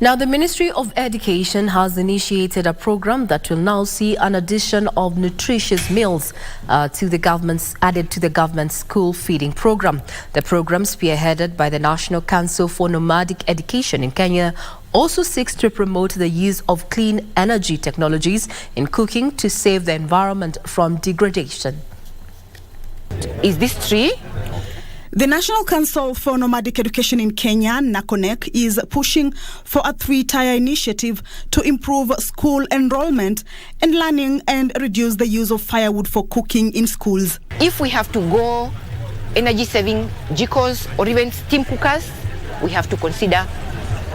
Now, the Ministry of Education has initiated a program that will now see an addition of nutritious meals added to the government's school feeding program. The program, spearheaded by the National Council for Nomadic Education in Kenya, also seeks to promote the use of clean energy technologies in cooking to save the environment from degradation. Is this tree? The National Council for Nomadic Education in Kenya, NACONEC, is pushing for a three-tier initiative to improve school enrollment and learning and reduce the use of firewood for cooking in schools. If we have to go energy-saving jikos or even steam cookers, we have to consider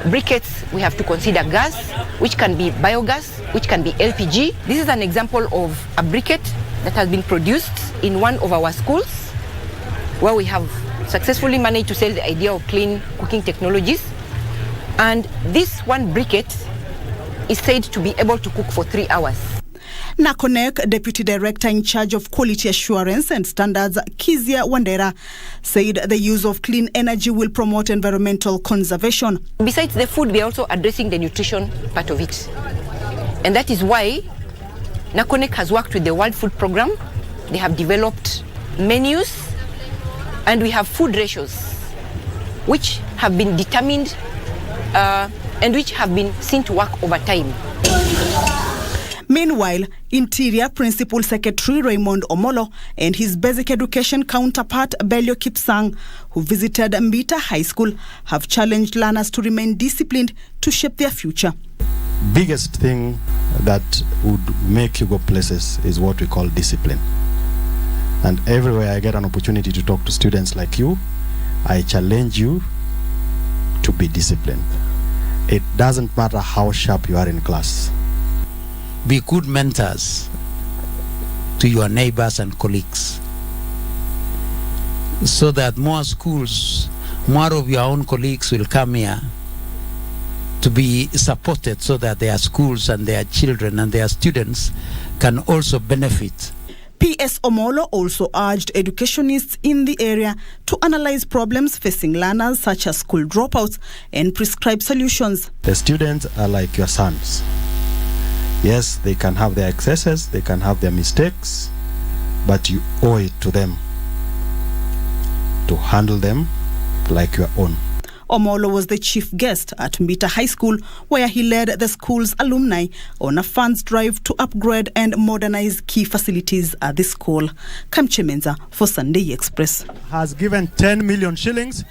briquettes, we have to consider gas, which can be biogas, which can be LPG. This is an example of a briquette that has been produced in one of our schools, where we have successfully managed to sell the idea of clean cooking technologies. And this one briquette is said to be able to cook for 3 hours. NACONEC Deputy Director in charge of Quality Assurance and Standards, Kizia Wandera, said the use of clean energy will promote environmental conservation. Besides the food, we are also addressing the nutrition part of it. And that is why NACONEC has worked with the World Food Programme. They have developed menus, and we have food ratios which have been determined and which have been seen to work over time. Meanwhile, Interior Principal Secretary Raymond Omolo and his basic education counterpart Belio Kipsang, who visited Mbita High School, have challenged learners to remain disciplined to shape their future. Biggest thing that would make you go places is what we call discipline. And everywhere I get an opportunity to talk to students like you, I challenge you to be disciplined. It doesn't matter how sharp you are in class. Be good mentors to your neighbors and colleagues, so that more schools, more of your own colleagues will come here to be supported, so that their schools and their children and their students can also benefit. PS Omolo also urged educationists in the area to analyze problems facing learners such as school dropouts and prescribe solutions. The students are like your sons. Yes, they can have their excesses, they can have their mistakes, but you owe it to them to handle them like your own. Omolo was the chief guest at Mbita High School, where he led the school's alumni on a funds drive to upgrade and modernize key facilities at the school. Kamche Menza for Sunday Express. Has given 10 million shillings